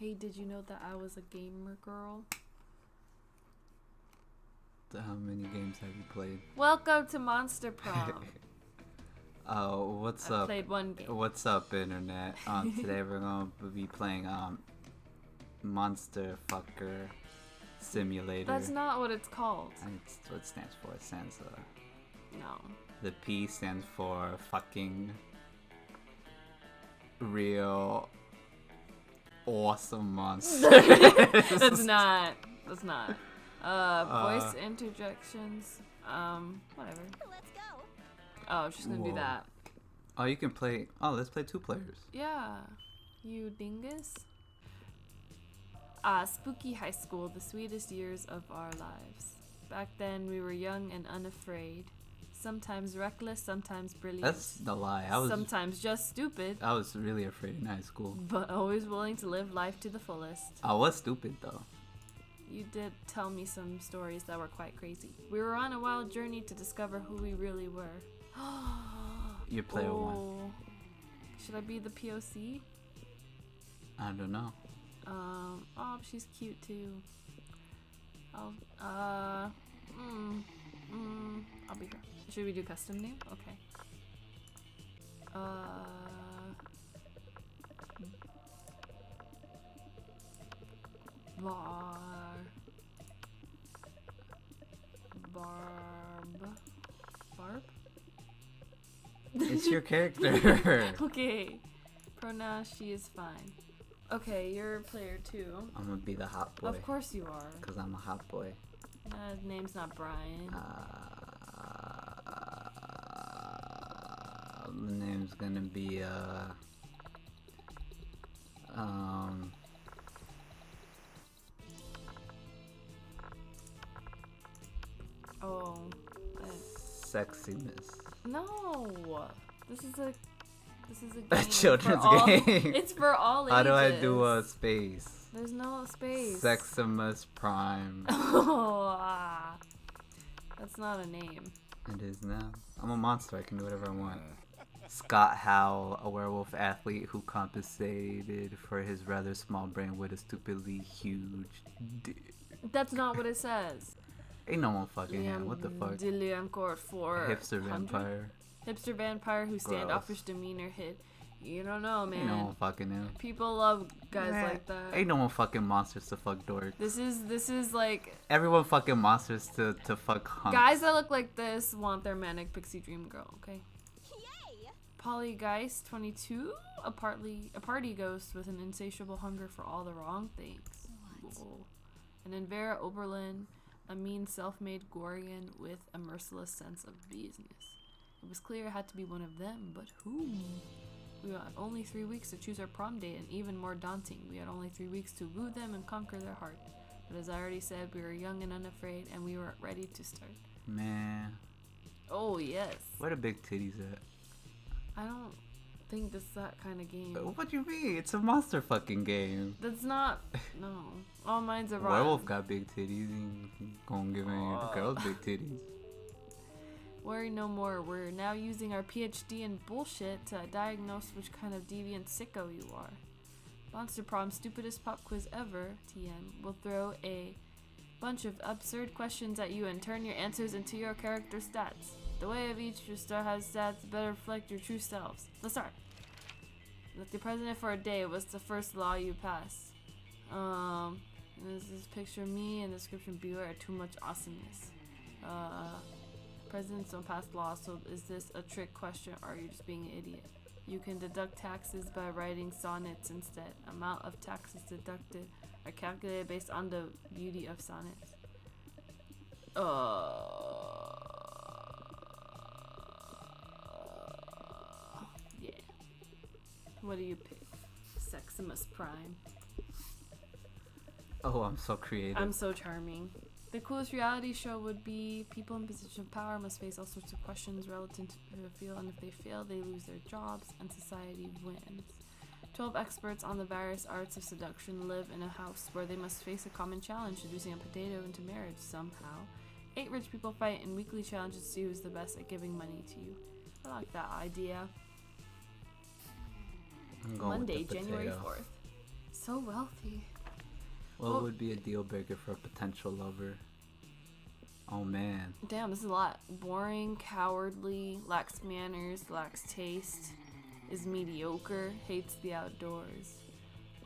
Hey, did you know that I was a gamer girl? How many games have you played? Welcome to Monster Prom. Oh, what's I've up? played one game. What's up, internet? Today we're gonna be playing Monster Fucker Simulator. That's not what it's called. That's what it stands for. It stands No. the P stands for fucking real awesome monster. That's not. Voice interjections. Whatever. Let's go. Oh, I was just gonna do Whoa. that. Oh, you can play. Oh, let's play 2 players. Yeah. You dingus. Spooky high school, the sweetest years of our lives. Back then, we were young and unafraid. Sometimes reckless, sometimes brilliant. That's the lie. Sometimes just stupid, I was really afraid in high school. but always willing to live life to the fullest. I was stupid though. You did tell me some stories that were quite crazy. We were on a wild journey to discover who we really were. You're player 1. Should I be the POC? I don't know. Oh, she's cute too. I'll be her. Should we do custom name? Okay. Barb? It's your character. Okay. Pronoun, she is fine. Okay, you're player 2. I'm gonna be the hot boy. Of course you are. Cause I'm a hot boy. Name's not Brian. The name's gonna be Oh. Sexiness. No. This is a A game children's for all, game. It's for all ages. How do I do a space? There's no space. Seximus Prime. That's not a name. It is now. I'm a monster. I can do whatever I want. Scott Howell, a werewolf athlete who compensated for his rather small brain with a stupidly huge dick. That's not what it says. Ain't no one fucking him. What the fuck? Dilliancourt for Hipster vampire. Hipster vampire whose Gross. standoffish demeanor hit. You don't know, man. Ain't no one fucking him. People love guys like that. Ain't no one fucking monsters to fuck dorks. This is like Everyone fucking monsters to fuck hunks. guys that look like this want their manic pixie dream girl. Okay. Yay! Polygeist 22, a party ghost with an insatiable hunger for all the wrong things. Cool. And then Vera Oberlin, a mean self-made Gorian with a merciless sense of business. It was clear it had to be one of them, but whom? We had only 3 weeks to choose our prom date, and even more daunting, we had only 3 weeks to woo them and conquer their heart. But as I already said, we were young and unafraid, and we were ready to start. Man. Oh, yes. Where the big titties at? I don't think that's that kind of game. What do you mean? It's a monster fucking game. That's not. No. All minds are wrong. Werewolf got big titties. He gonna give any of the girls big titties. Worry no more. We're now using our PhD in bullshit to diagnose which kind of deviant sicko you are. Monster Prom, stupidest pop quiz ever, TM, will throw a bunch of absurd questions at you and turn your answers into your character stats. The way of each your star has stats better reflect your true selves. Let's start. Let the president for a day. What's the first law you pass? This is picture me and description beware too much awesomeness. Presidents don't pass laws, so is this a trick question or are you just being an idiot? You can deduct taxes by writing sonnets instead. Amount of taxes deducted are calculated based on the beauty of sonnets. Yeah. What do you pick? Seximus Prime. Oh, I'm so creative. I'm so charming. The coolest reality show would be people in position of power must face all sorts of questions relative to the field, and if they fail, they lose their jobs, and society wins. 12 experts on the various arts of seduction live in a house where they must face a common challenge, seducing a potato into marriage somehow. 8 rich people fight in weekly challenges to see who's the best at giving money to you. I like that idea. I'm going Monday, with the January potato. 4th. So wealthy. What would be a deal breaker for a potential lover? Oh man. Damn, this is a lot. Boring, cowardly, lacks manners, lacks taste, is mediocre, hates the outdoors.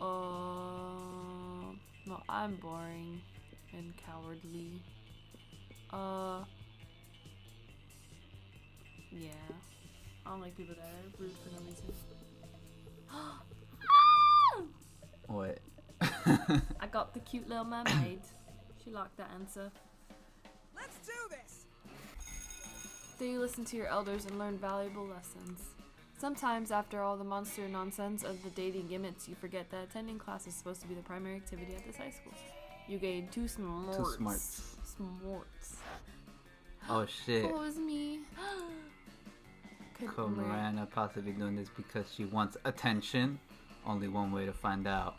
No, I'm boring and cowardly. Yeah. I don't like people that are rude for no reason. What? I got the cute little mermaid. She liked that answer. Let's do this! Do you listen to your elders and learn valuable lessons? Sometimes, after all the monster nonsense of the dating gimmicks, you forget that attending class is supposed to be the primary activity at this high school. You gain two smarts. Smarts. Oh shit. Oh, it was me. Could Miranda possibly be doing this because she wants attention? Only one way to find out.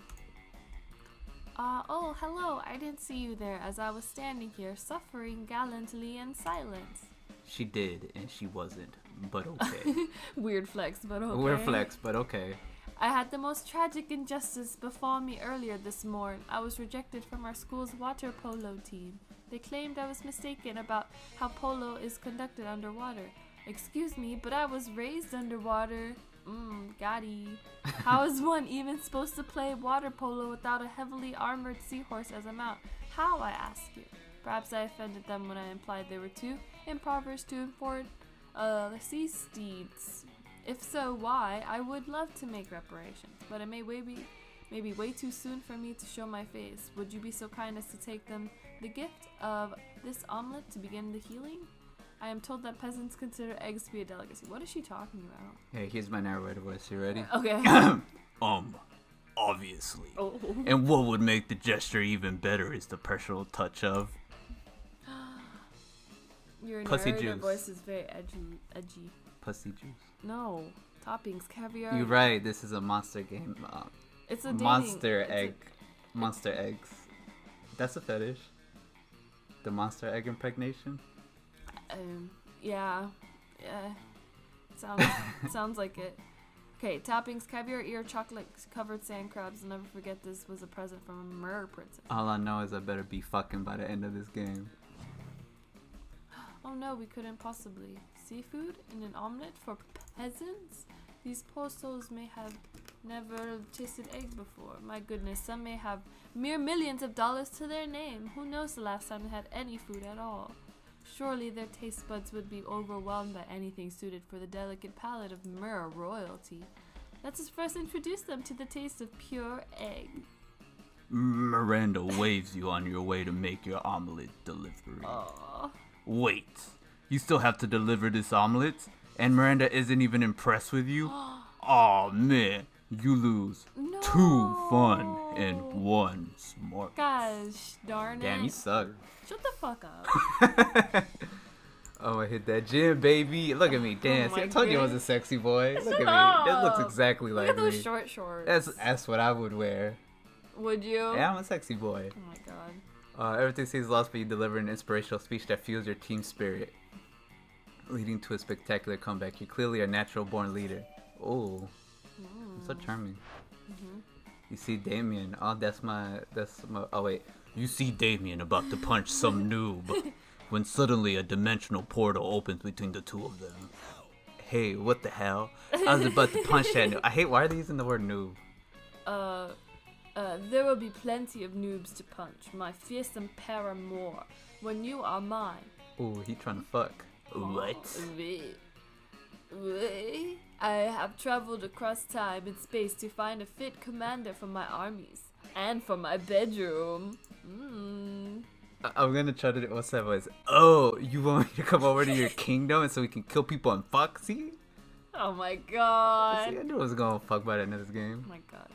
Oh, hello. I didn't see you there as I was standing here, suffering gallantly in silence. She did, and she wasn't. But okay. Weird flex, but okay. Weird flex, but okay. I had the most tragic injustice befall me earlier this morning. I was rejected from our school's water polo team. They claimed I was mistaken about how polo is conducted underwater. Excuse me, but I was raised underwater. Gotti. How is one even supposed to play water polo without a heavily armored seahorse as a mount? How, I ask you? Perhaps I offended them when I implied they were too impoverished to afford sea steeds. If so, why? I would love to make reparations, but it may be way too soon for me to show my face. Would you be so kind as to take them the gift of this omelet to begin the healing? I am told that peasants consider eggs to be a delicacy. What is she talking about? Hey, here's my narrator voice. You ready? Okay. Obviously. Oh. And what would make the gesture even better is the personal touch of Your pussy narrator juice. voice is very edgy. Pussy juice. No. Toppings, caviar. You're right. This is a monster game. It's a dating, monster it's egg. Monster eggs. That's a fetish. The monster egg impregnation. Yeah. Sounds like it. Okay, toppings, caviar, ear, chocolate covered sand crabs. I'll never forget this was a present from a mer princess. All I know is I better be fucking by the end of this game. Oh no, we couldn't possibly. Seafood in an omelet for peasants? These poor souls may have never tasted egg before. My goodness, some may have mere millions of dollars to their name. Who knows the last time they had any food at all? Surely their taste buds would be overwhelmed by anything suited for the delicate palate of mer royalty. Let us first introduce them to the taste of pure egg. Miranda waves you on your way to make your omelet delivery. Aww. Wait, you still have to deliver this omelet? And Miranda isn't even impressed with you? Aw, man, you lose. No. 2 fun and 1 smart. Gosh darn it. Damn, you suck. Shut the fuck up. Oh, I hit that gym, baby. Look at me dance. my I told you I was a goodness. sexy boy. Look at me. Shut That looks up. exactly Look like at those me. short shorts. That's what I would wear. Would you? Yeah, I'm a sexy boy. Oh my god. Everything seems lost, but you deliver an inspirational speech that fuels your team spirit, leading to a spectacular comeback. You're clearly a natural-born leader. Oh, so charming. You see Damien. Oh, that's my. Oh wait. You see Damien about to punch some noob, when suddenly a dimensional portal opens between the two of them. Hey, what the hell? I was about to punch that noob. I hate. Why are they using the word noob? There will be plenty of noobs to punch, my fearsome paramour, when you are mine. Ooh, he trying to fuck. What? I have traveled across time and space to find a fit commander for my armies, and for my bedroom. I'm gonna try to do what's that voice? Oh, you want me to come over to your kingdom and so we can kill people and fuck? See? Oh my god. See, I knew I was gonna fuck by the end of this game. Oh my god.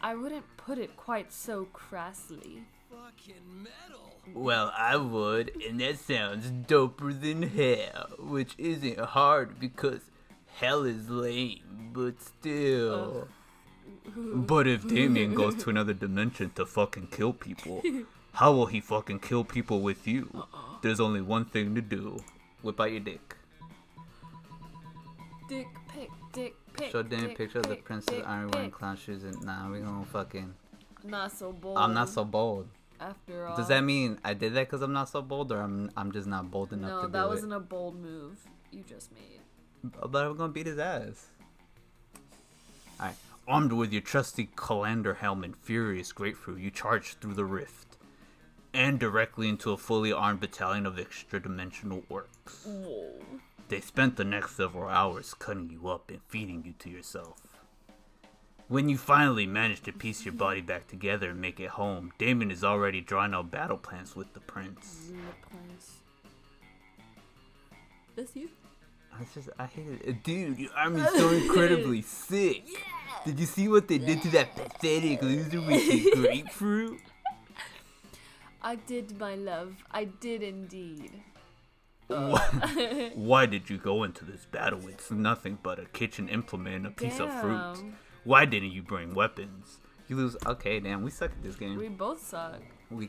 I wouldn't put it quite so crassly. Fucking metal! Well, I would, and that sounds doper than hell, which isn't hard because hell is lame, but still. But if Damien goes to another dimension to fucking kill people, how will he fucking kill people with you? There's only one thing to do. Whip out your dick. Dick pic, dick pic. Show Damien dick picture of the pic, princess dick Iron wearing pic. clown shoes and nah, we gonna fucking Not so bold. I'm not so bold. After all. Does that mean I did that because I'm not so bold, or I'm just not bold enough to do it? No, that wasn't a bold move you just made. But I'm gonna beat his ass. Alright. Armed with your trusty Colander helmet, Furious Grapefruit, you charge through the rift and directly into a fully armed battalion of extra-dimensional orcs. Whoa. They spent the next several hours cutting you up and feeding you to yourself. When you finally manage to piece your body back together and make it home, Damien is already drawing out battle plans with the prince. That's you? I hate it. Dude, your army's so incredibly sick. Yeah. Did you see what they did to that pathetic loser with the grapefruit? I did, my love. I did indeed. Why did you go into this battle with nothing but a kitchen implement and a piece of fruit? Why didn't you bring weapons? You lose. Okay, damn, we suck at this game. We both suck.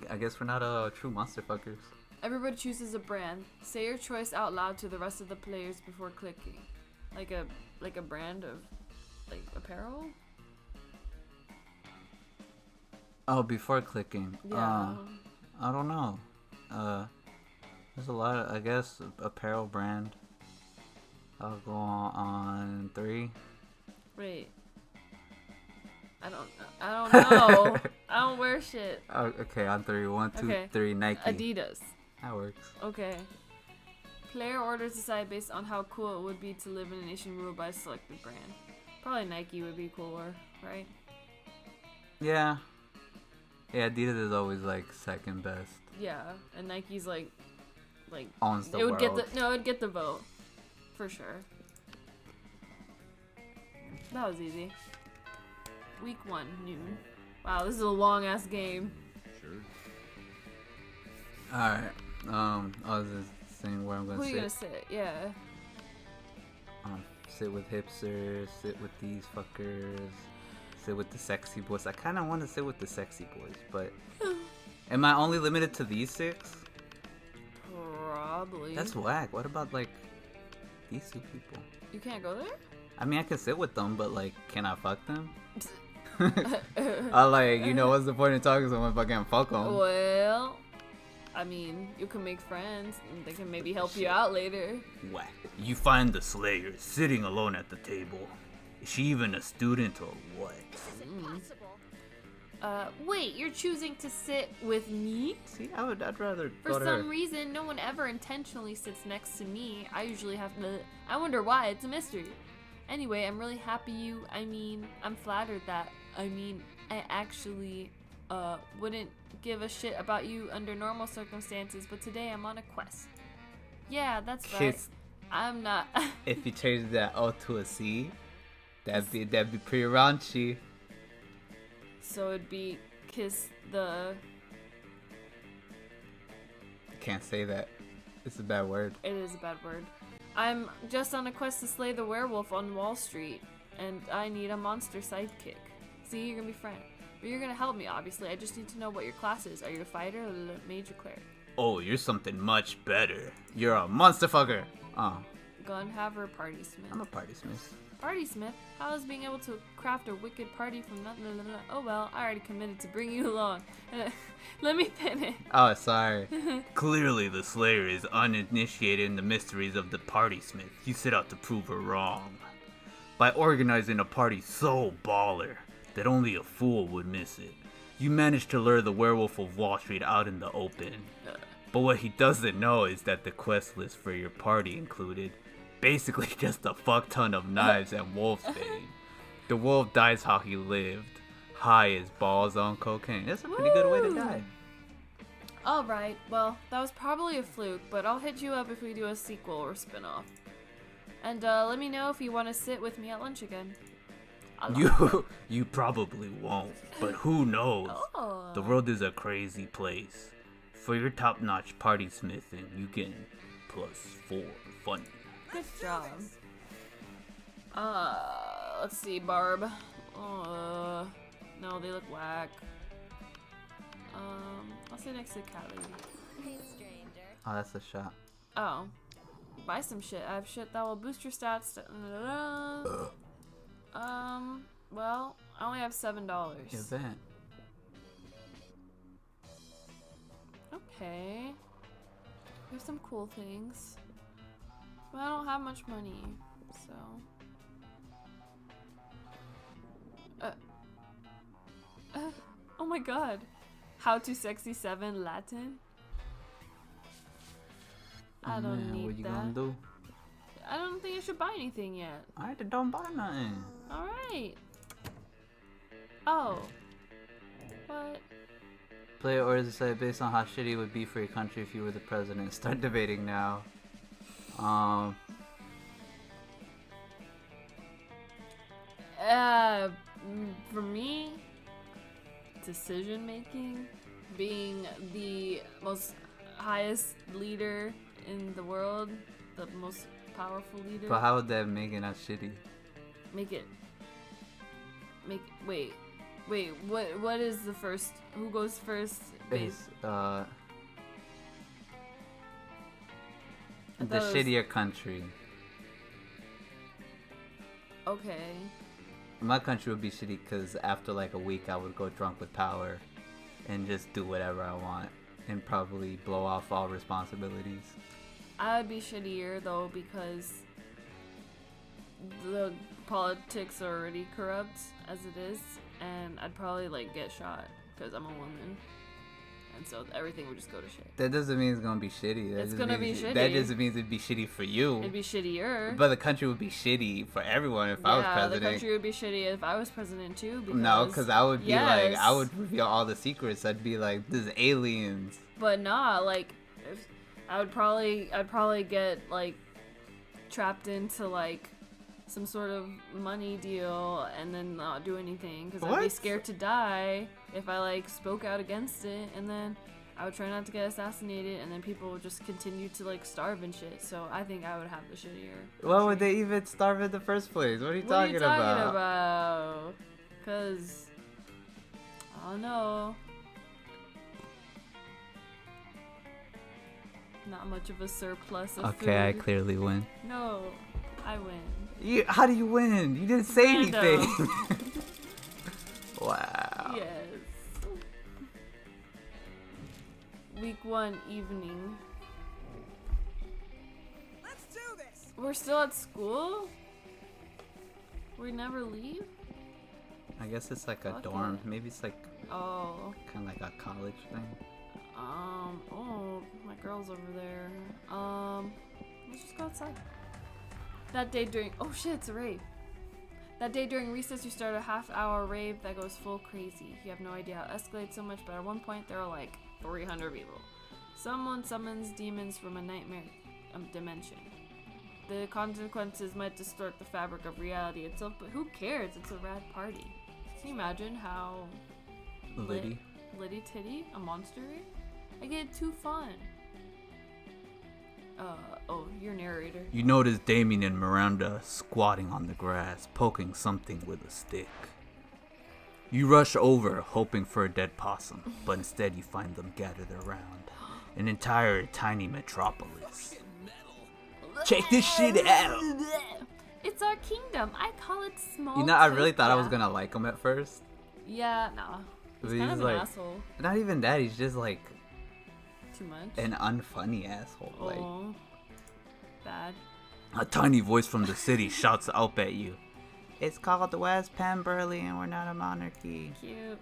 I guess we're not true monster fuckers. Everybody chooses a brand. Say your choice out loud to the rest of the players before clicking. Like a brand of like apparel? Oh, before clicking. Yeah. I don't know. There's a lot of, I guess, apparel brand. I'll go on 3. Wait. I don't know. I don't wear shit. Oh, okay, on 3. 1, 2, Okay. 3, Nike. Adidas. That works. Okay. Player orders decide based on how cool it would be to live in a nation ruled by a selected brand. Probably Nike would be cooler, right? Yeah. Yeah, Adidas is always like second best. Yeah, and Nike's like Owns the it would world. it'd get the vote. For sure. That was easy. Week 1, noon. Wow, this is a long ass game. Alright. I was just saying where I'm gonna Who sit. you gonna sit? Yeah. Sit with hipsters, sit with these fuckers, sit with the sexy boys. I kinda wanna sit with the sexy boys, but am I only limited to these 6? Probably. That's whack. What about like these 2 people? You can't go there? I mean, I can sit with them, but like, can I fuck them? I like, what's the point in talking to someone if I can't fuck them? Well, I mean, you can make friends and they can maybe help you out later. Whack. You find the Slayer sitting alone at the table. Is she even a student or what? Wait, you're choosing to sit with me? See, I'd rather For go to some her. reason, no one ever intentionally sits next to me. I usually have to. I wonder why. It's a mystery. Anyway, I'm really happy I'm flattered that, I actually, wouldn't give a shit about you under normal circumstances, but today I'm on a quest. Yeah, that's right. Kiss. I'm not. If you change that O to a C, that'd be pretty raunchy. So it'd be kiss the. I can't say that. It's a bad word. It is a bad word. I'm just on a quest to slay the werewolf on Wall Street, and I need a monster sidekick. See, you're gonna be friend. But you're gonna help me, obviously. I just need to know what your class is. Are you a fighter, a mage, or cleric? Oh, you're something much better. You're a monster fucker. Gun haver, party smith. I'm a party smith. Party smith? How is being able to craft a wicked party from nothing? Oh well, I already committed to bring you along. Let me pin it. Oh, sorry. Clearly, the Slayer is uninitiated in the mysteries of the party smith. You set out to prove her wrong by organizing a party so baller that only a fool would miss it. You managed to lure the werewolf of Wall Street out in the open. But what he doesn't know is that the quest list for your party included basically just a fuck ton of knives and wolfsbane. The wolf dies how he lived, high as balls on cocaine. That's a pretty good way to die. Alright, well, that was probably a fluke, but I'll hit you up if we do a sequel or spin-off. And let me know if you want to sit with me at lunch again. You probably won't, but who knows? Oh. The world is a crazy place. For your top-notch party smithing, you get +4 fun. Good job. Let's see, Barb. No, they look whack. I'll sit next to the cat lady. Hey, stranger. Oh, that's a shot. Oh. Buy some shit. I have shit that will boost your stats. Well, I only have $7. Event. There's some cool things. But I don't have much money, so... oh my god. How to Sexy 7 Latin? I don't need what you that. gonna do? I don't think I should buy anything yet. Alright, don't buy nothing. Alright. Oh. What? Play or is it say based on how shitty it would be for your country if you were the president? Start debating now. For me, decision making, being the most highest leader in the world, the most powerful leader. But how would that make it not shitty? Wait, what is the first? Who goes first? It's, the thought it was- shittier country. Okay. My country would be shitty because after like a week I would go drunk with power and just do whatever I want and probably blow off all responsibilities. I would be shittier though because the politics are already corrupt as it is, and I'd probably like get shot because I'm a woman, and so everything would just go to shit. That doesn't mean it's gonna be shitty. It's gonna be shitty. That just means it'd be shitty for you. It'd be shittier. But the country would be shitty for everyone if I was president. The country would be shitty if I was president too. Because, No, because I would be like, yes. I would reveal all the secrets. I'd be like, there's aliens. But nah, like, if, I'd probably get like trapped into like some sort of money deal and then not do anything because I'd be What? scared to die if I like spoke out against it, and then I would try not to get assassinated, and then people would just continue to like starve and shit. So I think I would have the shittier. Why would they even starve in the first place? What are you talking about? Cause I don't know. Not much of a surplus of Okay, I food. clearly win. No, I win. How do you win? You didn't say Random. anything. Wow. Yes. Week 1 evening. Let's do this. We're still at school? We never leave? I guess it's like a Fuck dorm. it. Maybe it's like Oh. kind of like a college thing. Oh, my girl's over there. Let's just go outside. That day during, oh shit, it's a rave. That day during recess, you start a half-hour rave that goes full crazy. You have no idea how it escalates so much, but at one point, there are like 300 people. Someone summons demons from a nightmare dimension. The consequences might distort the fabric of reality itself, but who cares? It's a rad party. Can you imagine how Liddy. Liddy Titty, a monster rave? I get too fun. Your narrator. You notice Damien and Miranda squatting on the grass, poking something with a stick. You rush over, hoping for a dead possum, but instead you find them gathered around an entire tiny metropolis. Check this shit out! It's our kingdom. I call it small. You know, I really thought I was gonna like him at first. Yeah, nah. He's But kind of an like, asshole. not even that, he's just like Too much. an unfunny asshole. Like, Oh. Bad. a tiny voice from the city shouts up at you. It's called West Pemberley and we're not a monarchy. Cute.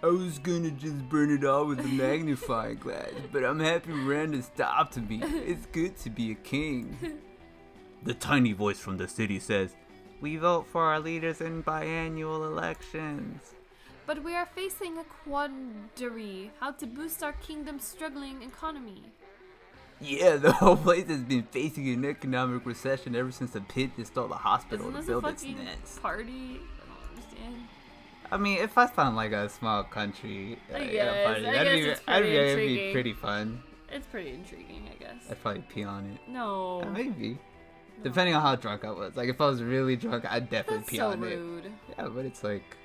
I was gonna just burn it all with a magnifying glass, but I'm happy Miranda stopped me. It's good to be a king. The tiny voice from the city says, we vote for our leaders in biannual elections. But we are facing a quandary. How to boost our kingdom's struggling economy. Yeah, the whole place has been facing an economic recession ever since the pit just stole the hospital Isn't to this a build its fucking nest. party? I don't understand. I mean, if I sound like a small country, I in a guess. party, I that'd guess it's I'd pretty it'd be intriguing. pretty fun. It's pretty intriguing, I guess. I'd probably pee on it. No. Maybe. No. Depending on how drunk I was. Like, if I was really drunk, I'd definitely That's pee so on it. rude. Yeah, but it's like...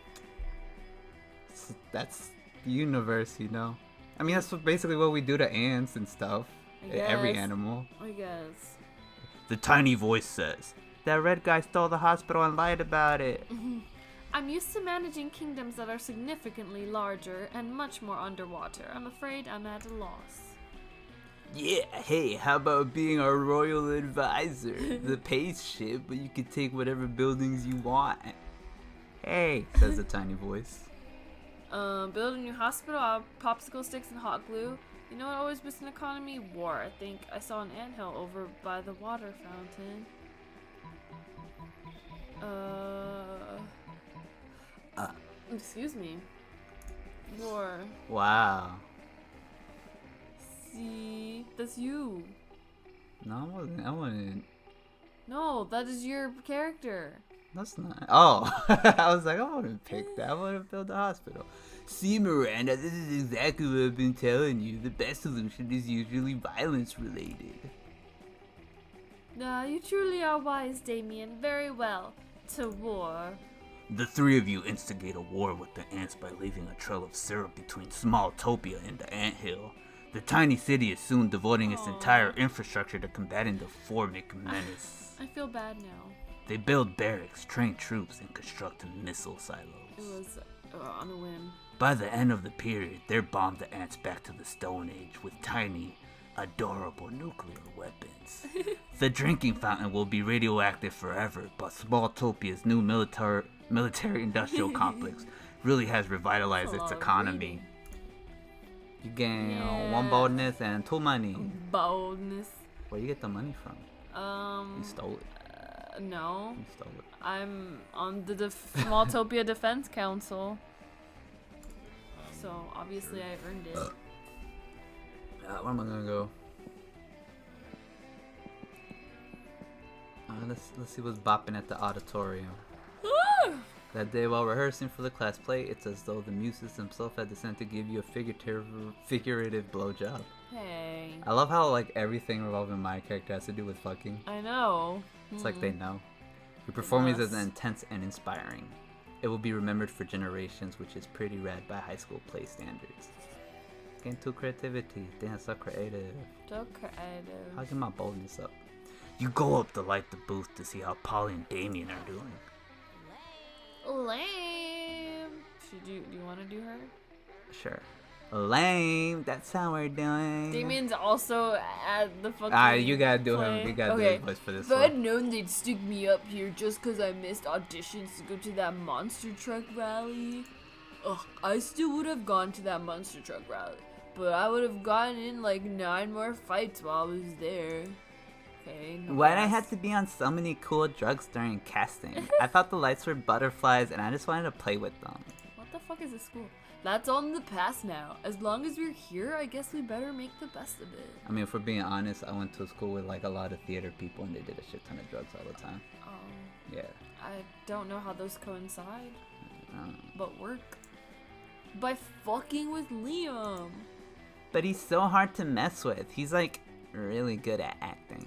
that's the universe, you know? I mean, that's basically what we do to ants and stuff. I Every guess. animal. I guess. The tiny voice says, that red guy stole the hospital and lied about it. I'm used to managing kingdoms that are significantly larger and much more underwater. I'm afraid I'm at a loss. Yeah, hey, how about being our royal advisor? The pace ship, but you can take whatever buildings you want. Hey, says a tiny voice. Build a new hospital, popsicle sticks and hot glue. You know what always boosts an economy? War. I think I saw an anthill over by the water fountain. Excuse me. War. Wow. See, that's you. No, I wasn't. No, that is your character. That's not. Oh, I was like, I wouldn't pick that. I want to build a hospital. See, Miranda, this is exactly what I've been telling you. The best solution is usually violence related. You truly are wise, Damien. Very well. To war. The three of you instigate a war with the ants by leaving a trail of syrup between Smalltopia and the anthill. The tiny city is soon devoting its entire infrastructure to combating the Formic menace. I feel bad now. They build barracks, train troops, and construct missile silos. It was on a whim. By the end of the period, they bombed the ants back to the Stone Age with tiny, adorable nuclear weapons. The drinking fountain will be radioactive forever, but Smalltopia's new military-industrial complex really has revitalized its economy. You gain one boldness and 2 money. Boldness. Where you get the money from? You stole it. No. You stole it. I'm on the Smalltopia Defense Council. So obviously I earned it. Where am I gonna go? Let's see what's bopping at the auditorium. That day while rehearsing for the class play, it's as though the muses themselves had decided to give you a figurative blowjob. Hey. I love how like everything revolving my character has to do with fucking. I know. It's like they know. Your performance is intense and inspiring. It will be remembered for generations, which is pretty rad by high school play standards. Getting to creativity. Damn, so creative. So creative. I'll get my boldness up. You go up to light the booth to see how Polly and Damien are doing. Lame. Do you want to do her? Sure. Lame. That's how we're doing. Damien's also at the fucking you gotta do play. him. You gotta do his voice for this If I'd one. known they'd stick me up here just because I missed auditions to go to that monster truck rally, I still would have gone to that monster truck rally. But I would have gotten in like 9 more fights while I was there. Okay. No Why'd I less. have to be on so many cool drugs during casting? I thought the lights were butterflies and I just wanted to play with them. What the fuck is this school? That's all in the past now. As long as we're here, I guess we better make the best of it. I mean, if we're being honest, I went to a school with like a lot of theater people and they did a shit ton of drugs all the time. Yeah. I don't know how those coincide. But work. By fucking with Liam. But he's so hard to mess with. He's like really good at acting.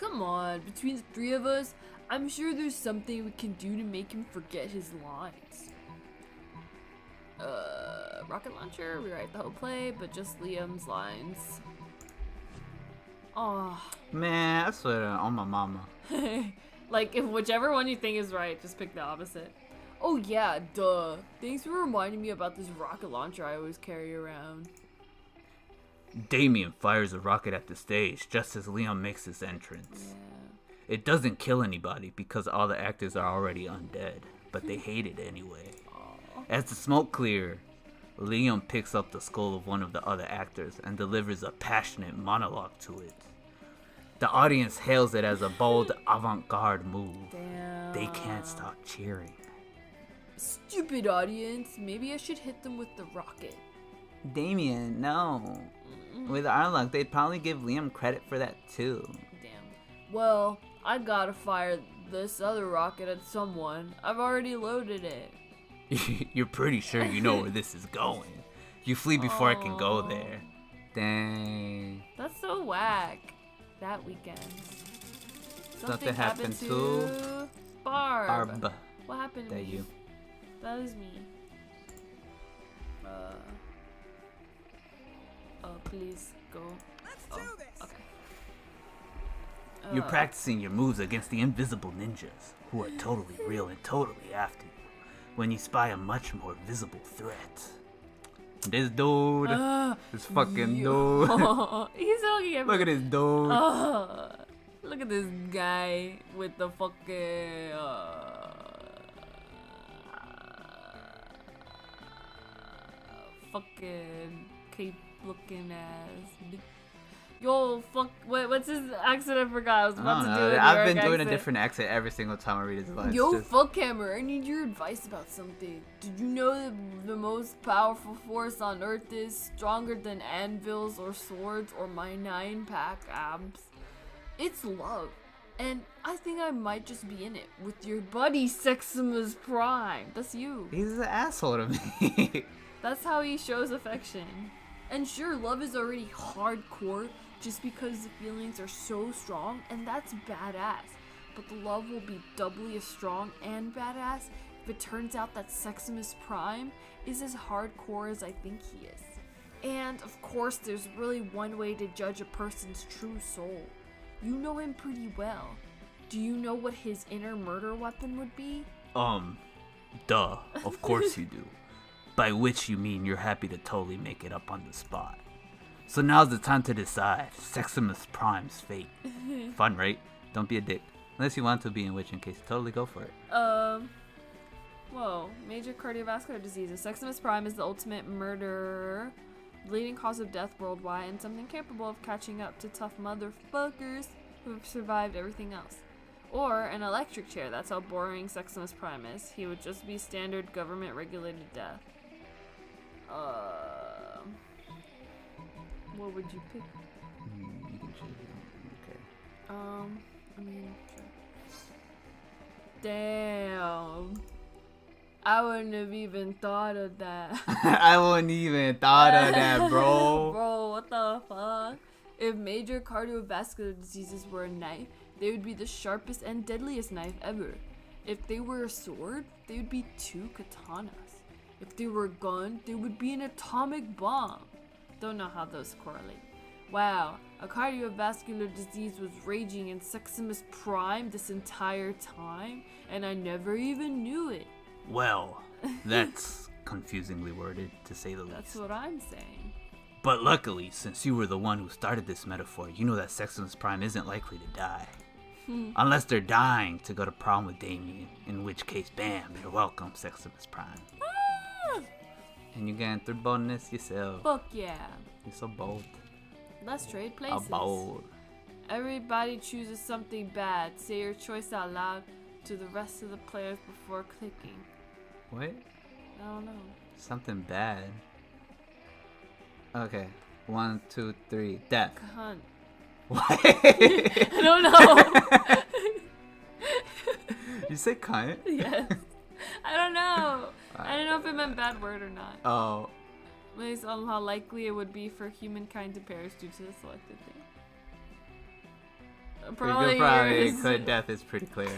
Come on, between the 3 of us, I'm sure there's something we can do to make him forget his lines. Rocket launcher, rewrite the whole play, but just Liam's lines. Oh. Man, I swear on my mama. Like, if whichever one you think is right, just pick the opposite. Oh yeah, duh. Thanks for reminding me about this rocket launcher I always carry around. Damien fires a rocket at the stage just as Liam makes his entrance. Yeah. It doesn't kill anybody because all the actors are already undead, but they hate it anyway. As the smoke clears, Liam picks up the skull of one of the other actors and delivers a passionate monologue to it. The audience hails it as a bold avant-garde move. Damn. They can't stop cheering. Stupid audience. Maybe I should hit them with the rocket. Damien, no. With our luck, they'd probably give Liam credit for that too. Damn. Well, I gotta fire this other rocket at someone. I've already loaded it. You're pretty sure you know where this is going. You flee before I can go there. Dang. That's so whack. That weekend. Something happened to Barb. What happened to That me? you. That is me. Please go. Let's do this. Okay. You're practicing your moves against the invisible ninjas, who are totally real and totally after you, when you spy a much more visible threat. This dude. This fucking dude. He's looking at me. Look at this dude. Look at this guy with the fucking fucking cape looking ass. Yo, fuck, what's his accent? I forgot. I was about to do it. I've been doing a different accent every single time I read his lines. Yo, fuckhammer, I need your advice about something. Did you know that the most powerful force on Earth is stronger than anvils or swords or my 9-pack abs? It's love. And I think I might just be in it with your buddy Seximus Prime. That's you. He's an asshole to me. That's how he shows affection. And sure, love is already hardcore just because the feelings are so strong, and that's badass. But the love will be doubly as strong and badass if it turns out that Seximus Prime is as hardcore as I think he is. And of course, there's really one way to judge a person's true soul. You know him pretty well. Do you know what his inner murder weapon would be? Duh. Of course you do. By which you mean you're happy to totally make it up on the spot. So now's the time to decide Seximus Prime's fate. Fun, right? Don't be a dick. Unless you want to be, in which case, totally go for it. Whoa. Major cardiovascular diseases. Seximus Prime is the ultimate murderer, leading cause of death worldwide, and something capable of catching up to tough motherfuckers who have survived everything else. Or an electric chair. That's how boring Seximus Prime is. He would just be standard government-regulated death. What would you pick? You can choose. Okay. I mean, sure. Damn. I wouldn't have even thought of that. I wouldn't even thought of that, bro. Bro, what the fuck? If major cardiovascular diseases were a knife, they would be the sharpest and deadliest knife ever. If they were a sword, they would be 2 katanas. If they were a gun, they would be an atomic bomb. Don't know how those correlate. Wow, a cardiovascular disease was raging in Seximus Prime this entire time, and I never even knew it. Well, that's confusingly worded, to say the least. That's what I'm saying. But luckily, since you were the one who started this metaphor, you know that Seximus Prime isn't likely to die. Unless they're dying to go to prom with Damien, in which case, bam, you're welcome, Seximus Prime. And you getting through bonus yourself. Fuck yeah. You're so bold. Let's trade places. Bold. Everybody chooses something bad. Say your choice out loud to the rest of the players before clicking. What? I don't know. Something bad. Okay. 1, 2, 3. Death. Cunt. What? I don't know. You say cunt? Yes. I don't know. I don't know if it meant bad word or not. Oh. Based on how likely it would be for humankind to perish due to the selected thing. Probably yours. Good death is pretty clear.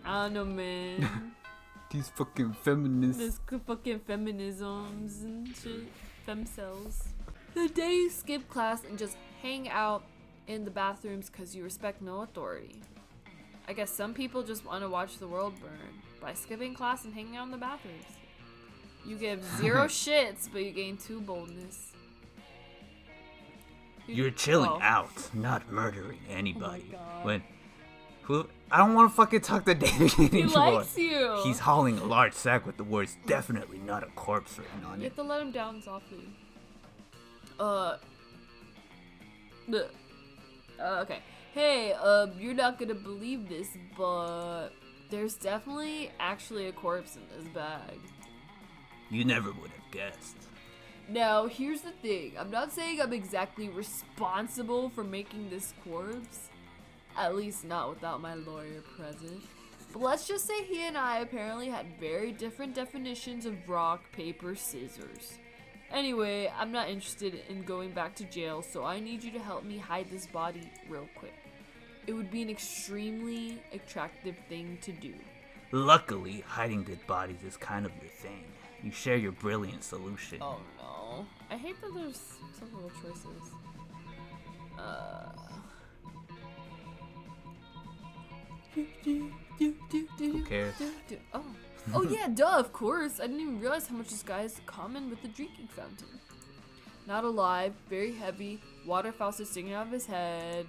I don't know, man. These fucking feminists. This fucking feminisms and shit. Femcells. The day you skip class and just hang out in the bathrooms because you respect no authority. I guess some people just want to watch the world burn by skipping class and hanging out in the bathrooms. You give 0 shits, but you gain 2 boldness. You're chilling out, not murdering anybody. Oh my God. When who? I don't want to fucking talk to Damien anymore. He likes you. He's hauling a large sack with the words "definitely not a corpse" written on You it. have to let him down softly. Okay. Hey, you're not gonna believe this, but there's definitely actually a corpse in this bag. You never would have guessed. Now, here's the thing. I'm not saying I'm exactly responsible for making this corpse. At least not without my lawyer present. But let's just say he and I apparently had very different definitions of rock, paper, scissors. Anyway, I'm not interested in going back to jail, so I need you to help me hide this body real quick. It would be an extremely attractive thing to do. Luckily, hiding dead bodies is kind of your thing. You share your brilliant solution. Oh no. I hate that there's several choices. Who cares? Oh. Oh yeah, duh, of course. I didn't even realize how much this guy has in common with the drinking fountain. Not alive, very heavy, water faucet sticking out of his head.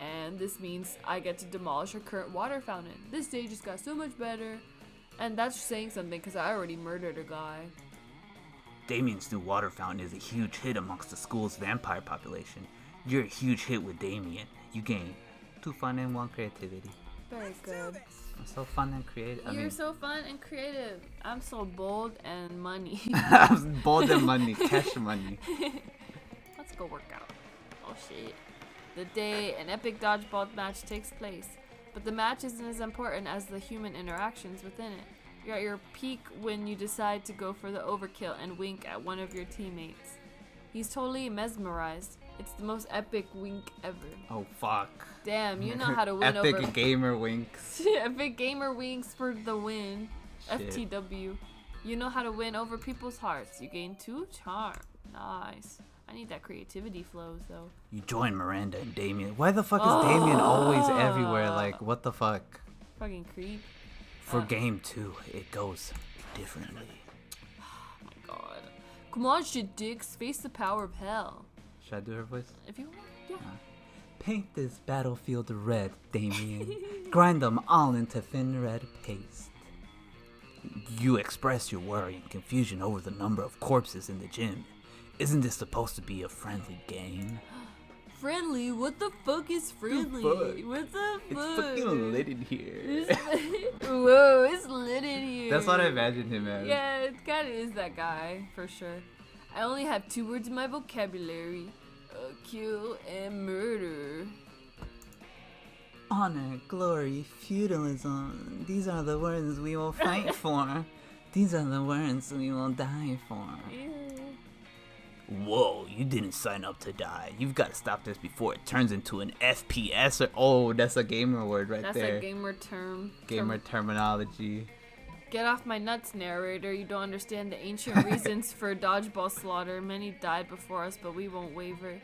And this means I get to demolish our current water fountain. This day just got so much better. And that's saying something because I already murdered a guy. Damien's new water fountain is a huge hit amongst the school's vampire population. You're a huge hit with Damien. You gain 2 fun and 1 creativity. Very good. I'm so fun and creative. You're so fun and creative. I'm so bold and money. I'm bold and money, cash money. Let's go work out. Oh shit. The day an epic dodgeball match takes place. But the match isn't as important as the human interactions within it. You're at your peak when you decide to go for the overkill and wink at one of your teammates. He's totally mesmerized. It's the most epic wink ever. Oh fuck. Damn, you know how to win Epic over... gamer winks. Epic gamer winks for the win. Shit. FTW. You know how to win over people's hearts. You gain 2 charm. Nice. I need that creativity flows though. You join Miranda and Damien. Why the fuck is Damien always everywhere? Like, what the fuck? Fucking creep. For game 2, it goes differently. Oh my god. Come on, shit dicks. Face the power of hell. Should I do her voice? If you want, yeah. Paint this battlefield red, Damien. Grind them all into thin red paste. You express your worry and confusion over the number of corpses in the gym. Isn't this supposed to be a friendly game? Friendly? What the fuck is friendly? fuck? What the fuck? It's fucking lit in here. Whoa, it's lit in here. That's what I imagined him as. Yeah, it kind of is that guy, for sure. I only have 2 words in my vocabulary. Kill and murder. Honor, glory, feudalism. These are the words we will fight for. These are the words we will die for. Ew. Whoa, you didn't sign up to die. You've got to stop this before it turns into an FPS or... Oh, that's a gamer word right That's there. That's a gamer term. Gamer terminology. Get off my nuts, narrator. You don't understand the ancient reasons for dodgeball slaughter. Many died before us, but we won't waver.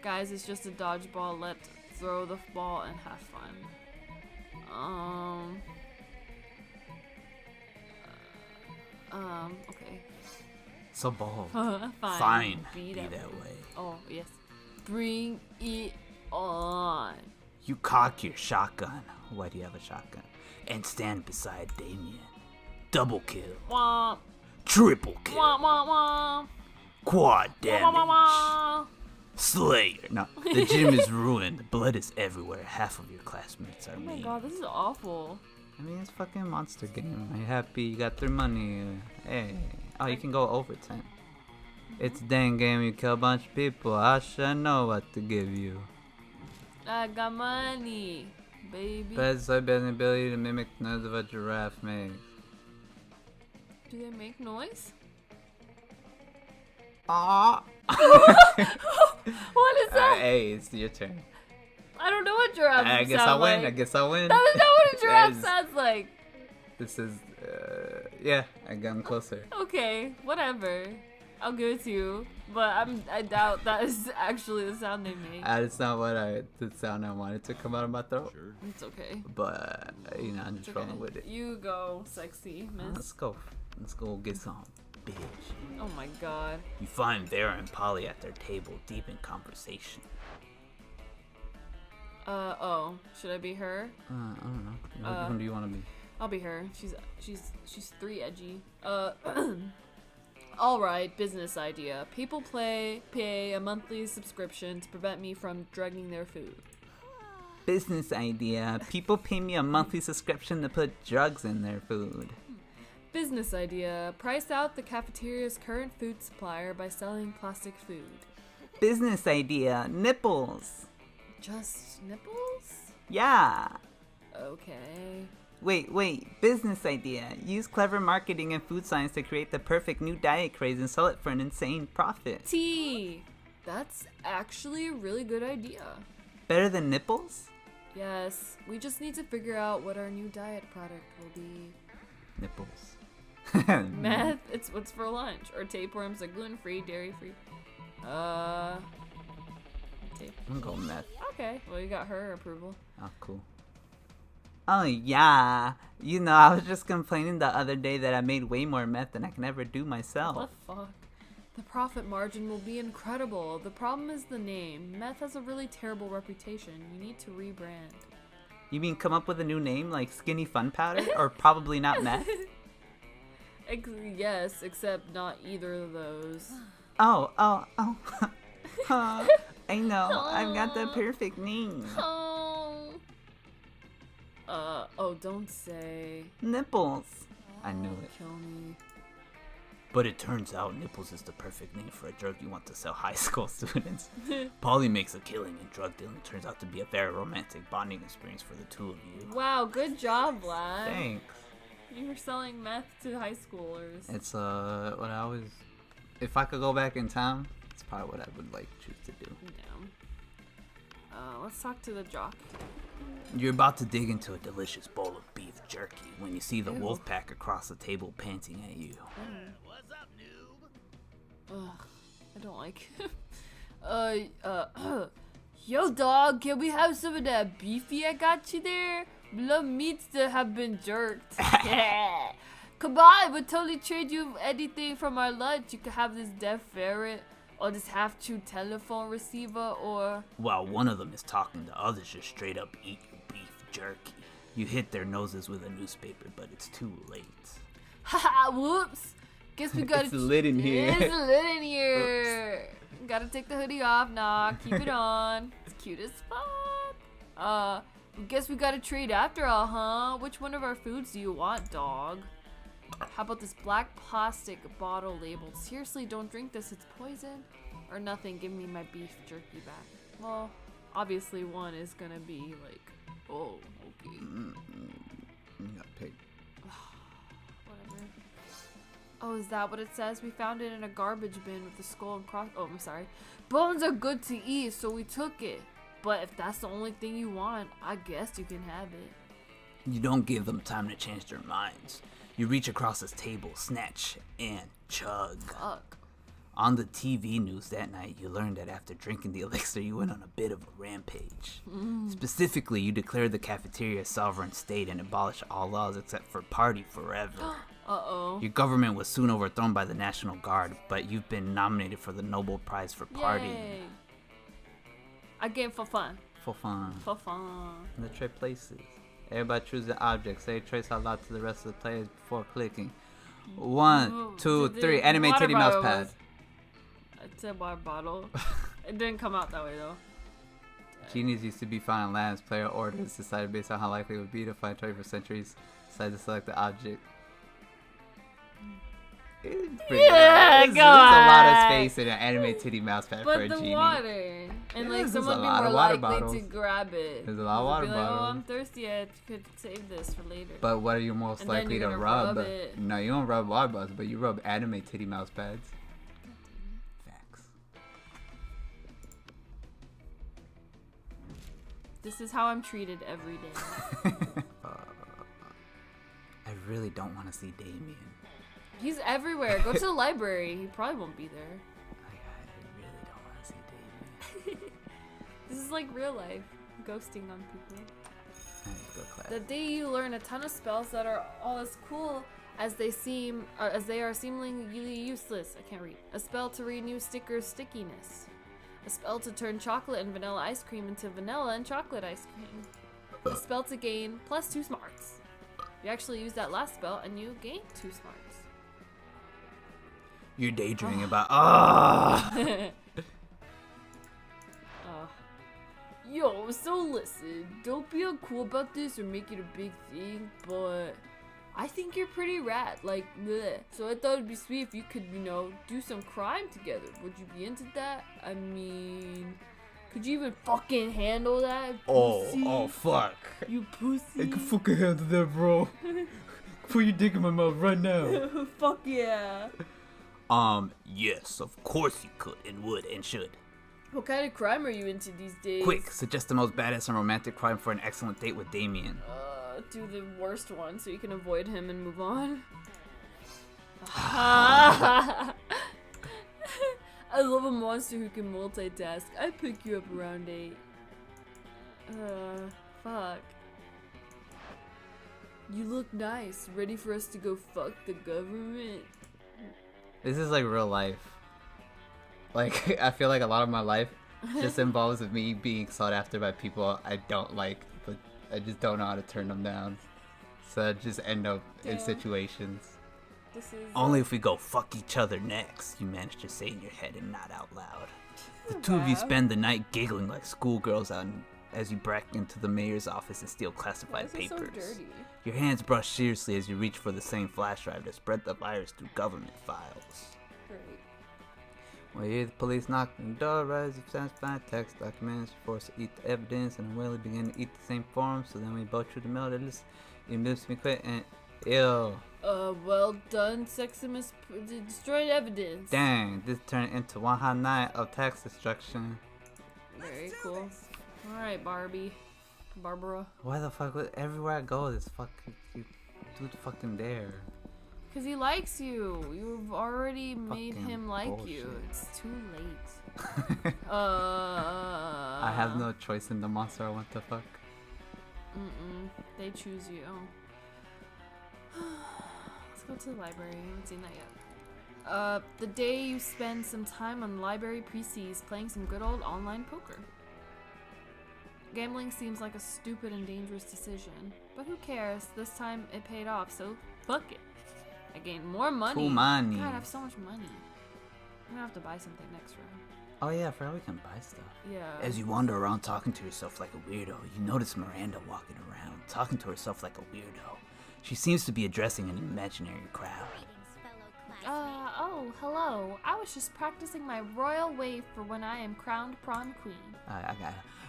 Guys, it's just a dodgeball. Let's throw the ball and have fun. Okay. So bold. Fine. Be that way. Oh, yes. Bring it on. You cock your shotgun. Why do you have a shotgun? And stand beside Damien. Double kill. Womp. Triple kill. Womp, womp, womp. Quad damage. Womp, womp, womp. Slayer. No, the gym is ruined. Blood is everywhere. Half of your classmates are Oh my mean. god, this is awful. I mean, it's fucking monster game. Are you happy you got their money? Hey. Oh, you can go overtime. It's a dang game. You kill a bunch of people. I should know what to give you. I got money, baby. Best ability to mimic the noise of a giraffe makes. Do they make noise? Ah. What is that? Hey, it's your turn. I don't know what giraffe I guess sound I win. like. I guess I win. That is not what a giraffe Yes. sounds like. This is, yeah, I got closer. Okay, whatever. I'll give it to you. But I doubt that is actually the sound they make. That's not the sound I wanted to come out of my throat. Sure. It's okay. But, you know, I'm just It's okay. rolling with it. You go, sexy Let's miss. go. Let's go get some, bitch. Oh my god. You find Vera and Polly at their table, deep in conversation. Oh. Should I be her? I don't know. Which one do you want to be? I'll be her. She's 3 edgy. Alright, business idea. People pay a monthly subscription to prevent me from drugging their food. Business idea. People pay me a monthly subscription to put drugs in their food. Business idea. Price out the cafeteria's current food supplier by selling plastic food. Business idea. Nipples. Just nipples? Yeah. Okay. Wait. Business idea. Use clever marketing and food science to create the perfect new diet craze and sell it for an insane profit. Tea! That's actually a really good idea. Better than nipples? Yes, we just need to figure out what our new diet product will be. Nipples. Meth, it's what's for lunch. Or tapeworms, like gluten-free, dairy-free. Tape. I'm going meth. Okay, well you got her approval. Oh, cool. Oh, yeah. You know, I was just complaining the other day that I made way more meth than I can ever do myself. What the fuck? The profit margin will be incredible. The problem is the name. Meth has a really terrible reputation. You need to rebrand. You mean come up with a new name like Skinny Fun Powder? Or probably not meth? Yes, except not either of those. Oh. I know. I've got the perfect name. Oh, don't say. Nipples. I knew it. Kill me. But it turns out Nipples is the perfect name for a drug you want to sell high school students. Polly makes a killing and drug dealing turns out to be a very romantic bonding experience for the two of you. Wow, good job, Vlad. Thanks. You were selling meth to high schoolers. It's what I always, if I could go back in time, it's probably what I would like choose to do. Damn. Let's talk to the jock. You're about to dig into a delicious bowl of beef jerky when you see the Ew. wolf pack across the table panting at you. What's up, noob? Ugh, I don't like yo dog, can we have some of that beefy I got you there? Love meats that have been jerked. Come on, we'll totally trade you anything from our lunch. You could have this deaf ferret, or this half-chewed telephone receiver, or... While one of them is talking, the others just straight up eat your beef jerky. You hit their noses with a newspaper, but it's too late. Haha, whoops. Guess we gotta... It's lit in here. It's lit in here. Gotta take the hoodie off. Nah, keep it on. It's cute as fuck. Guess we gotta trade after all, huh? Which one of our foods do you want, dog? How about this black plastic bottle labeled, seriously, don't drink this, it's poison? Or nothing, give me my beef jerky back. Well, obviously one is gonna be like, oh, okay. You got picked. Whatever. Oh, is that what it says? We found it in a garbage bin with the skull and cross. Oh, I'm sorry. Bones are good to eat, so we took it. But if that's the only thing you want, I guess you can have it. You don't give them time to change their minds. You reach across this table, snatch, and chug. Fuck. On the TV news that night, you learned that after drinking the elixir, you went on a bit of a rampage. Specifically, you declared the cafeteria a sovereign state and abolished all laws except for party forever. Uh-oh. Your government was soon overthrown by the National Guard, but you've been nominated for the Nobel Prize for partying. Yay. Again, for fun. For fun. For fun. The trade places. Everybody choose the object. Say trace out loud to the rest of the players before clicking. 1, 2, 3. Animate water titty mouse bottle pad. was- It's a water bottle. It didn't come out that way though. Genies used to be found in lands. Player orders decided based on how likely it would be to find 21st centuries. Decided to select the object. It's pretty Yeah, There's go a lot of on. space in an anime titty mouse pad for But a the genie. water. And Yeah, like there's someone a be lot more of water likely bottles. to grab it. There's a lot of They'll water be like, oh, bottles. I'm thirsty. I could save this for later. But what are you most And then likely you're to gonna rub? rub it. No, you don't rub water bottles, but you rub anime titty mouse pads. Facts. This is how I'm treated every day. I really don't want to see Damien. He's everywhere. Go to the library. He probably won't be there. I really don't want to see Damien. This is like real life. Ghosting on people. I need to go to class. The day you learn a ton of spells that are all as cool as they seem, as they are seemingly useless. I can't read. A spell to renew stickers' stickiness. A spell to turn chocolate and vanilla ice cream into vanilla and chocolate ice cream. A spell to gain +2 smarts. You actually use that last spell and you gain 2 smarts. You're daydreaming about. Yo, so listen, don't be uncool about this or make it a big thing, but I think you're pretty rad, like, bleh. So I thought it'd be sweet if you could, you know, do some crime together. Would you be into that? I mean, could you even fucking handle that, pussy? Oh, fuck. You pussy. fucking handle that, bro. Put your dick in my mouth right now. Fuck yeah. Yes, of course you could and would and should. What kind of crime are you into these days? Quick, suggest the most badass and romantic crime for an excellent date with Damien. Do the worst one so you can avoid him and move on. I love a monster who can multitask. I pick you up around 8. Fuck. You look nice. Ready for us to go fuck the government? This is like real life. Like, I feel like a lot of my life just involves me being sought after by people I don't like, but I just don't know how to turn them down. So I just end up in situations. This is Only if we go fuck each other next, you manage to say in your head and not out loud. The two of you spend the night giggling like schoolgirls as you break into the mayor's office and steal classified papers. So dirty? Your hands brush seriously as you reach for the same flash drive to spread the virus through government files. Great. Well, you hear the police knock on the door, rise of satisfied text documents, forced to eat the evidence, and Willie begin to eat the same form, so then we both through the middle of this. You miss me quick and ew. Well done, Seximus. Destroyed evidence. Dang, this turned into one hot night of tax destruction. Very cool. Alright, Barbara. Why the fuck would everywhere I go this fucking you do the fucking dare? Cause he likes you. You've already made Fucking him like bullshit. you. It's too late. I have no choice in the monster I want to fuck. They choose you. Let's go to the library. I haven't seen that yet. The day you spend some time on library precies playing some good old online poker. Gambling seems like a stupid and dangerous decision, but who cares? This time it paid off, so fuck it. I gained more money. Cool money. God, I have so much money. I'm gonna have to buy something next round. Oh yeah, I forgot we can buy stuff. Yeah. As you wander around talking to yourself like a weirdo, you notice Miranda walking around, talking to herself like a weirdo. She seems to be addressing an imaginary crowd. Oh, hello. I was just practicing my royal wave for when I am crowned prom queen.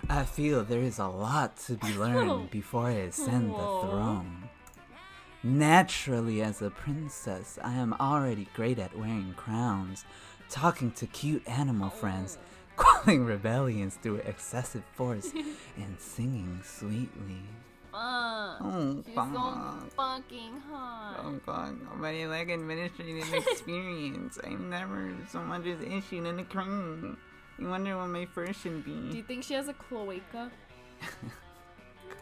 I feel there is a lot to be learned before I ascend the throne. Naturally, as a princess, I am already great at wearing crowns, talking to cute animal friends, quelling rebellions through excessive force, and singing sweetly. She's so fucking hot. Oh god, nobody like administrative experience. I've never so much as issued in a crown. You wonder what my first should be. Do you think she has a cloaca?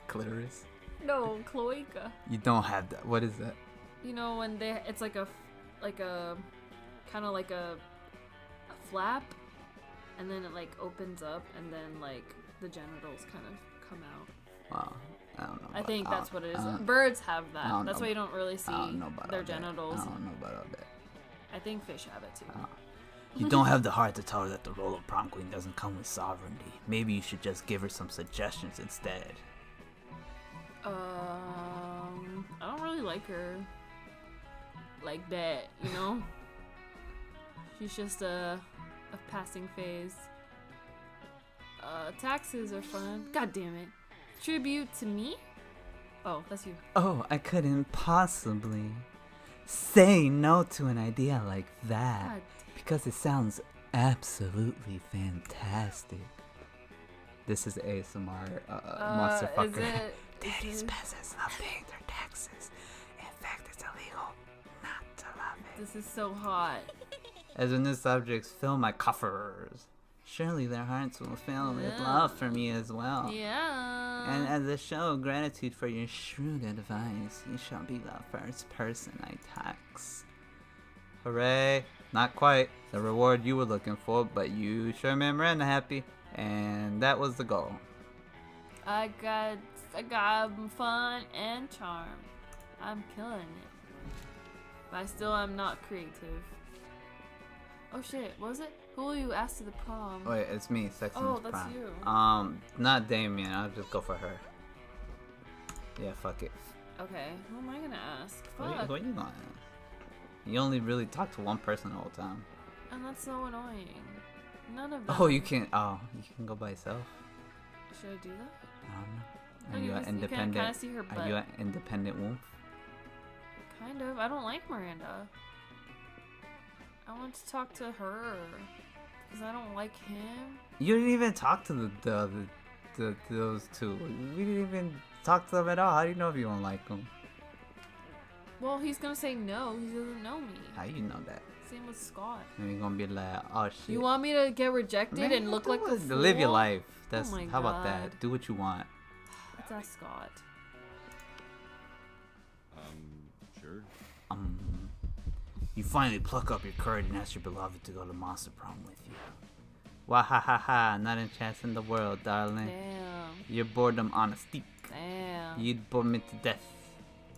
Clitoris? No, cloaca. You don't have that. What is that? You know when it's like a kind of like a flap, and then it like opens up, and then like the genitals kind of come out. Wow. I don't know. I think that's what it is. Birds have that. That's why you don't really see their genitals. I don't know about all that. I think fish have it too. You don't have the heart to tell her that the role of prom queen doesn't come with sovereignty. Maybe you should just give her some suggestions instead. I don't really like her like that, you know? She's just a passing phase. Taxes are fun. God damn it. Tribute to me? Oh, that's you. Oh, I couldn't possibly say no to an idea like that. God. Because it sounds absolutely fantastic. This is ASMR monster fucker. Daddy's peasants love paying their taxes. In fact, it's illegal not to love it. This is so hot. As when the subjects fill my coffers, surely their hearts will fill with love for me as well. Yeah. And as a show of gratitude for your shrewd advice, you shall be the first person I tax. Hooray! Not quite the reward you were looking for, but you sure made Miranda happy, and that was the goal. I got fun and charm. I'm killing it. But I still am not creative. Oh shit, what was it? Who will you ask to the prom? Wait, it's me, Seximus Oh, that's Prom. you. Not Damien, I'll just go for her. Yeah, fuck it. Okay, who am I gonna ask? What Fuck. are you gonna ask? You only really talk to one person the whole time. And that's so annoying. None of them. Oh, you can go by yourself? Should I do that? I don't know. Look, Are you you an can independent? kinda see her Are you butt. an independent wolf? Kind of. I don't like Miranda. I want to talk to her. Because I don't like him. You didn't even talk to those two. We didn't even talk to them at all. How do you know if you don't like them? Well, he's gonna say no. He doesn't know me. How you know that? Same with Scott. And you're gonna be like, oh shit. You want me to get rejected Man, and look like a fool? live your life. That's my how about God. that? Do what you want. Let's ask Scott. You finally pluck up your courage and ask your beloved to go to Monster Prom with you. Wahahaha, not a chance in the world, darling. Damn. Your boredom on a stick. Damn. You'd bore me to death.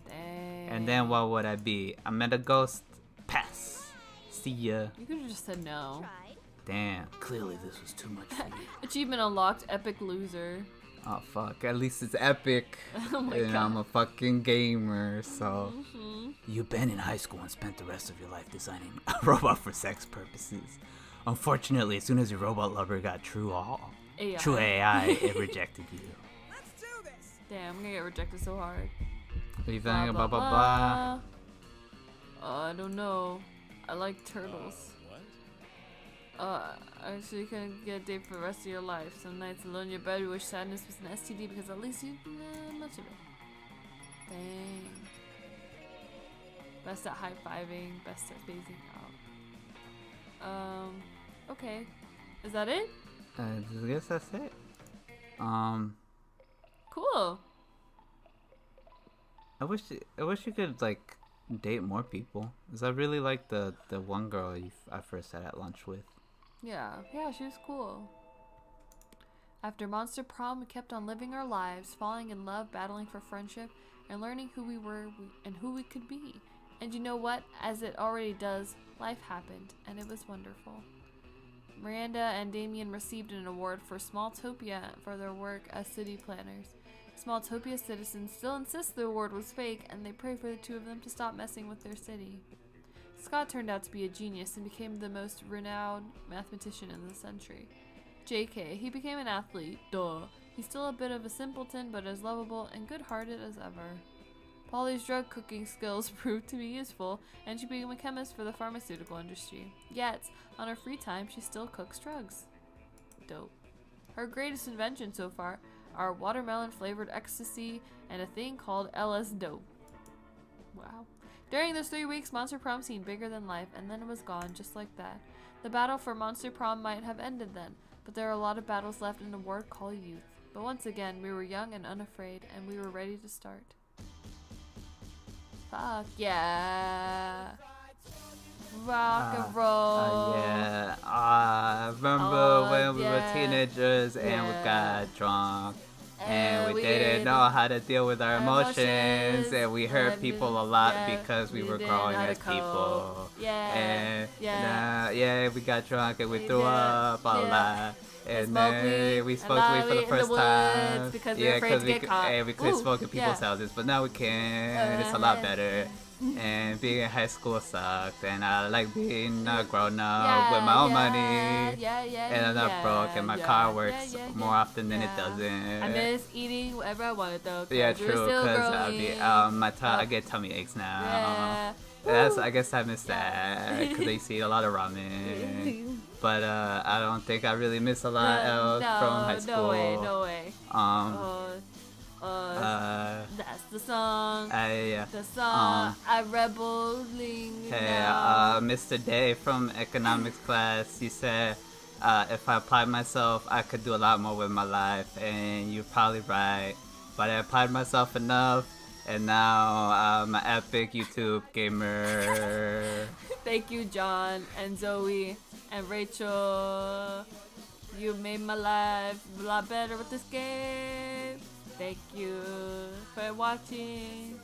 Damn. And then what would I be? I met a ghost. Pass. See ya. You could have just said no. Tried. Damn. Clearly this was too much for you. Achievement unlocked, epic loser. Oh fuck. At least it's epic. Oh my And god. I'm a fucking gamer, so. Mhm. You've been in high school and spent the rest of your life designing a robot for sex purposes. Unfortunately, as soon as your robot lover got true AI, it rejected you. Damn, I'm gonna get rejected so hard. What are you feeling about blah blah? I don't know. I like turtles. Actually, you couldn't get a date for the rest of your life. Some nights alone in your bed, you wish sadness was an STD because at least you much of it. Dang. Best at high-fiving, best at phasing out. Okay. Is that it? I guess that's it. Cool. I wish you could like date more people. Cause I really like the one girl I first sat at lunch with. Yeah, she was cool. After Monster Prom, we kept on living our lives, falling in love, battling for friendship, and learning who we were and who we could be. And you know what? As it already does, life happened, and it was wonderful. Miranda and Damien received an award for Smalltopia for their work as city planners. Smalltopia citizens still insist the award was fake, and they pray for the two of them to stop messing with their city. Scott turned out to be a genius and became the most renowned mathematician in the century. JK, he became an athlete. Duh. He's still a bit of a simpleton, but as lovable and good-hearted as ever. Polly's drug cooking skills proved to be useful, and she became a chemist for the pharmaceutical industry. Yet, on her free time, she still cooks drugs. Dope. Her greatest invention so far are watermelon-flavored ecstasy and a thing called LS Dope. Wow. During those 3 weeks, Monster Prom seemed bigger than life, and then it was gone, just like that. The battle for Monster Prom might have ended then, but there are a lot of battles left in a ward called youth. But once again, we were young and unafraid, and we were ready to start. Fuck yeah. Rock and roll. Yeah. I remember when we were yeah. teenagers and we Yeah. got drunk. And we didn't didn't know how to deal with our emotions, emotions, and we hurt and people a lot yeah, because we were didn't growing know how to as cope. people. Yeah, And yeah. we got drunk and we We threw did, up a yeah. lot. And smoked then weed, we and smoked now weed for we the in the first woods time. because we were afraid to get caught. And we quit Ooh, smoking people's yeah. houses, but now we can. It's a lot better. And being in high school sucked, and I like being a grown up with my own money. And I'm not broke, and my car works more often than it doesn't. I miss eating whatever I wanted though. Yeah, we were true. still Because growing. I get tummy aches now. Yeah. I guess I miss that because I used to eat a lot of ramen. But I don't think I really miss a lot else from high school. No way. That's the song. The song. I rebelling now. Mr. Day from economics class, he said, if I applied myself, I could do a lot more with my life, and you're probably right. But I applied myself enough, and now I'm an epic YouTube gamer. Thank you, John and Zoe and Rachel. You made my life a lot better with this game. Thank you for watching.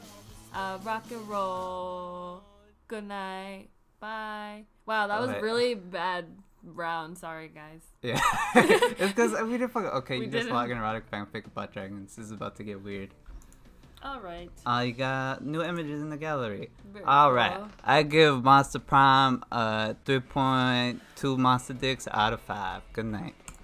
Rock and roll. Good night. Bye. Wow, that was really bad round. Sorry, guys. Yeah. It's because we didn't fucking... Okay, We you just didn't. log an erotic fanfic about dragons. This is about to get weird. Alright. You got new images in the gallery. Very Alright. cool. I give Monster Prime 3.2 monster dicks out of 5. Good night.